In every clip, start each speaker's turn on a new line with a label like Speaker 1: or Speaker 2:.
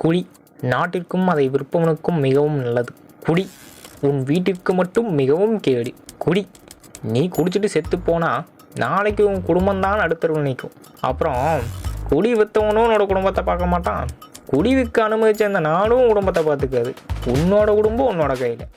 Speaker 1: குடி, நாட்டிற்கும் அதை விற்பவனுக்கும் மிகவும் நல்லது. குடி, உன் வீட்டிற்கு மட்டும் மிகவும் கேடு. குடி, நீ குடிச்சிட்டு செத்து போனா நாளைக்கு உன் குடும்பம்தான் அடுத்தவன் நிற்கும். அப்புறம் குடி விற்றவனும் உன்னோட குடும்பத்தை பார்க்க மாட்டான். குடி விற்க அனுமதிச்ச அந்த நாடும் குடும்பத்தை பார்த்துக்காது. உன்னோட குடும்பம் உன்னோட கையில்.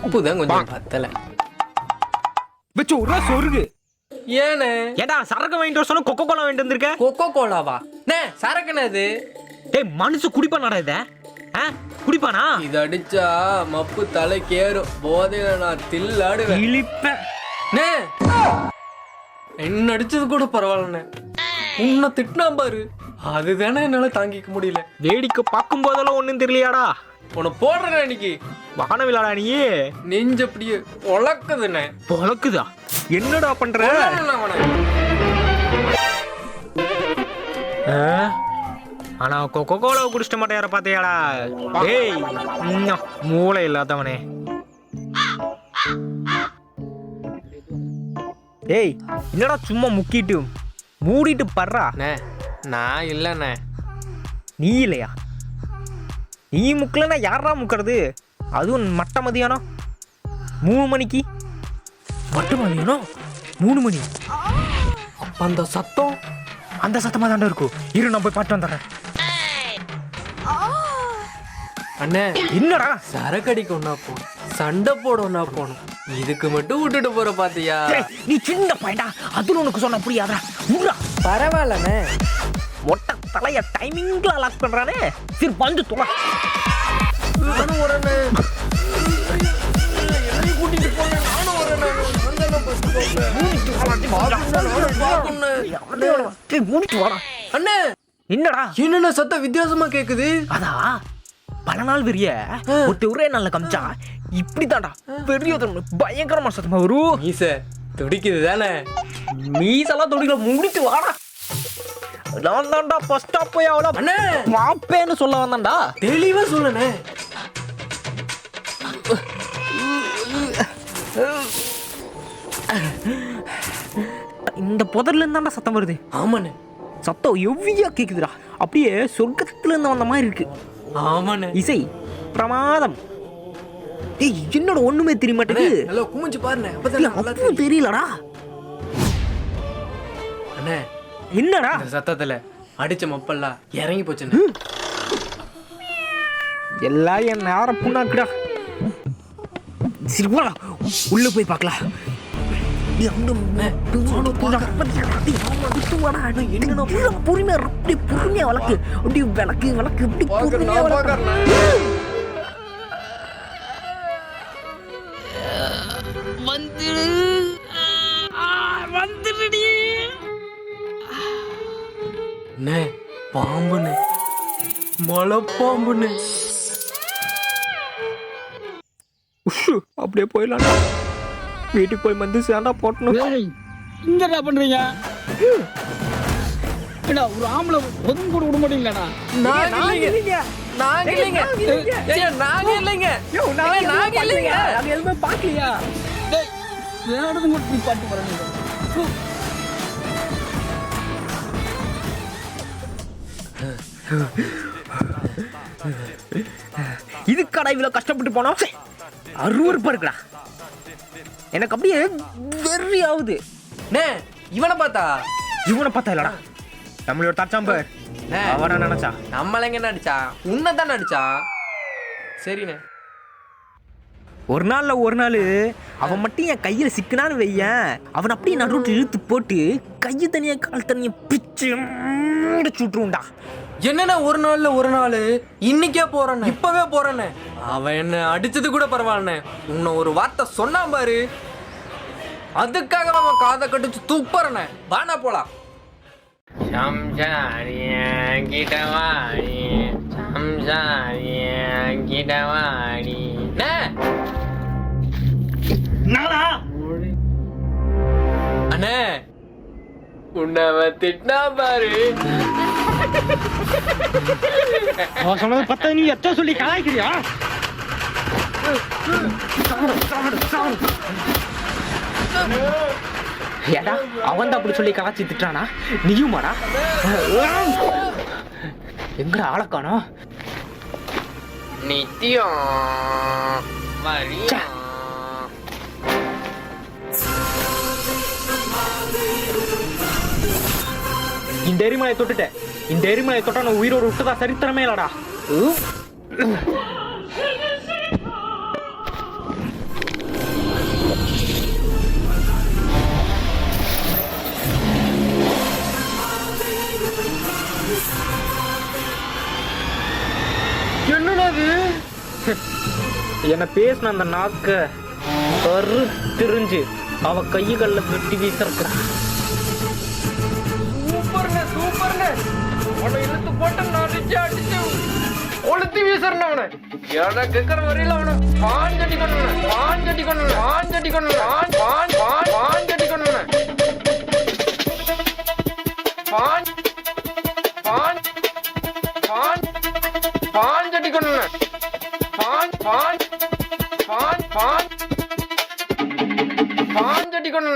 Speaker 2: உப்புதான் கொஞ்சம் பத்தல.
Speaker 1: சொருகு
Speaker 2: ஏனே
Speaker 1: ஏடா சரக்கு வாங்கிட்டு வர சொன்ன கொக்கோ கோலா வாங்கிட்டு வந்திருக்க?
Speaker 2: கொக்கோ கோலாவா? சரக்குன்னு அது.
Speaker 1: டேய் மனுஷ குடிப்பானாடா இத? குடிப்பானா?
Speaker 2: இது அடிச்சா மப்பு தலைக்கு ஏறும். போதையில நான் தில்லாடுவேன்.
Speaker 1: இழிப்ப
Speaker 2: என்ன அடிச்சது கூட பரவாயில்லண்ணே. உன்னை திட்டினா பாரு, அதுதானே என்னால தாங்கிக்க முடியல.
Speaker 1: வேடிக்கை பார்க்கும் போதெல்லாம் ஒண்ணும் தெரியலையாடா.
Speaker 2: உன்னை போடுறேன் இன்னைக்கு.
Speaker 1: வானவிலாடா நீ.
Speaker 2: நெஞ்சு அப்படியே உழக்குதுண்ணே.
Speaker 1: பொழக்குதா? என்னடா பண்ற? ஆனா கொக்கோ கோலாவை குடிச்சிட்ட மாட்டேன் பாத்தியாடா? ஏய் மூளை இல்லாதவனே. ஏய் என்னடா சும்மா முக்கிட்டு மூடிட்டு படுறா.
Speaker 2: நான் இல்லண்ணே.
Speaker 1: நீ இல்லையா? நீ முக்கலன்னா யாரா முக்கிறது? அதுவும் மட்ட மதியானம் 3 மணிக்கு. மட்ட மதியானம் 3 மணி.
Speaker 2: அப்ப அந்த சத்தம்
Speaker 1: அந்த சத்தமா தாண்டா இருக்கும். இரு நான் போய் பாட்டு வந்துடுறேன்.
Speaker 2: அண்ணே
Speaker 1: என்னடா?
Speaker 2: சரக்கடிக்கு ஒன்னா போகணும், சண்டை போட ஒன்னா போகணும். இதுக்கு மட்டும் விட்டுட்டு போற பாத்தியா?
Speaker 1: நீ சின்ன பையன்டா, அதுல உனக்கு சொன்ன புரியாதா?
Speaker 2: பரவாயில்லண்ணே.
Speaker 1: மொட்டை தலைய டைமிங்ல லாக் பண்றானே. சரி வந்து தொலை.
Speaker 2: நானும் வரேண்ணே. கூட்டிட்டு போங்க. நானும் வரேண்ணே. அண்ணே
Speaker 1: என்னடா?
Speaker 2: என்னென்ன சத்தம் வித்தியாசமா கேக்குது?
Speaker 1: அதா பல நாள் வெறிய ஒரே நல்ல கமிச்சா இப்படித்தான்டா பெரிய பயங்கரமா சத்தமா வரும்.
Speaker 2: மீச துடிக்குது தானே?
Speaker 1: மீசெல்லாம் துடிக்கல, முடிட்டு வாடா. நான் தான்டா ஃபர்ஸ்டா போய் அவள
Speaker 2: அண்ணே
Speaker 1: மாப்பேன்னு சொல்ல வந்தான்டா.
Speaker 2: தெளிவா சொல்லுண்ணே.
Speaker 1: இந்த புதர்ல இருந்தாண்டா சத்தம் வருது.
Speaker 2: ஆமாண்ணே.
Speaker 1: சத்தம் எவ்வியா கேக்குதுடா. அப்படியே சொர்க்கத்துல இருந்து வந்த மாதிரி இருக்கு.
Speaker 2: ஆமாண்ணே.
Speaker 1: இசை பிரமாதம். ஏய் என்னோட ஒண்ணுமே தெரிய மாட்டேங்குது.
Speaker 2: நல்லா குமிஞ்சு பாருண்ணே. அப்பதான்
Speaker 1: தெரியலடா.
Speaker 2: அண்ணே
Speaker 1: என்னடா?
Speaker 2: இந்த சத்தத்துல அடிச்ச மப்பெல்லாம் இறங்கி போச்சுண்ணே.
Speaker 1: எல்லாம் என் நேரம் புண்ணாக்குடா. சரி போடா, உள்ள போய் பார்க்கலாம். பொறுமையா வளர்க்கு. அப்படி விளக்கு விளக்கு இப்படி பொறுமையா வந்துடுடி.
Speaker 2: அண்ணே பாம்புண்ணே, மலை பாம்புண்ணே.
Speaker 1: அப்படியே போயிடலாம்டா. வீட்டுக்கு போய் வந்து சேண்டா போட்டணும்.
Speaker 3: இங்கடா பண்றீங்க? ஏடா ஒரு ஆம்பளை ஒதுங்க கூட விட மாட்டீங்களாடா?
Speaker 2: நாங்க இல்லைங்க. நாங்க இல்லைங்க.
Speaker 3: அது எதுவுமே பார்க்கலையா? டேய் வேறது மட்டும் பாட்டு பாருங்க.
Speaker 1: இதுக்கடா இவ்வளவு கஷ்டப்பட்டு போனோம். அருவருப்பா இருக்குடா. எனக்கு அப்படியே வெறி ஆகுது.
Speaker 2: இவனை பார்த்தா
Speaker 1: இல்லடா, நம்மளோட தச்சாம்பர் அவன நினைச்சா.
Speaker 2: நம்மள எங்க நடிச்சா? உன்னதான் நடிச்சா. சரிண்ணே.
Speaker 1: ஒரு நாள் அவன் மட்டும் என் கையில சிக்கனான்னு வையன், அவன் அப்படியே நடுட்டு இழுத்து போட்டு கையை தனியா கால் தனியா பிச்சு சுட்டுருண்டா.
Speaker 2: என்னன்னா ஒரு நாள் இன்னைக்கே போறேன்னு, இப்பவே போறேன்னு. அவன் என்ன அடிச்சது கூட பரவாயில்லண்ணே. உன்னை ஒரு வார்த்தை சொன்னா பாரு, அதுக்காக அவன் காதை கட்டிச்சு துப்புறேண்ணே. வானா போலாம். நீடவாணி அண்ணே உன்னவ திட்டினா பாரு.
Speaker 3: அவன் சொன்னது பத்த நீ எத்த சொல்லி கலாய்க்கிறியா?
Speaker 1: ஏடா அவன் தான் அப்படி சொல்லி கலாச்சி திட்டானா? நீயுமாடா? எங்கட ஆளை காணோம்?
Speaker 2: நித்தியம் மரியா.
Speaker 1: இந்த எரிமலை தொட்டுட்டேன். இந்த எரிமலை தொட்டா நான் உயிரோடு விட்டதா சரித்திரமே இல்லடா.
Speaker 2: என்னது
Speaker 1: என்ன பேசின அந்த நாக்க கரு திரிஞ்சு அவ கையுகள்ல வெட்டி வீசிருக்கிறான்.
Speaker 2: சூப்பர்ண்ணே சூப்பர்ண்ணே. அவனை இழுத்து போட்டு நான் அடிச்சு கொளுத்தி வீசுறேன். அவனை எனக்கு கேட்கற வரையில அவனை பாஞ்சடி கொண்டு பாஞ்சடி கொண்டு பாஞ்சடி கொண்டு பாஞ்சடி கொண்டு பாஞ்சடி கொண்டு பாஞ்சடி கொண்டு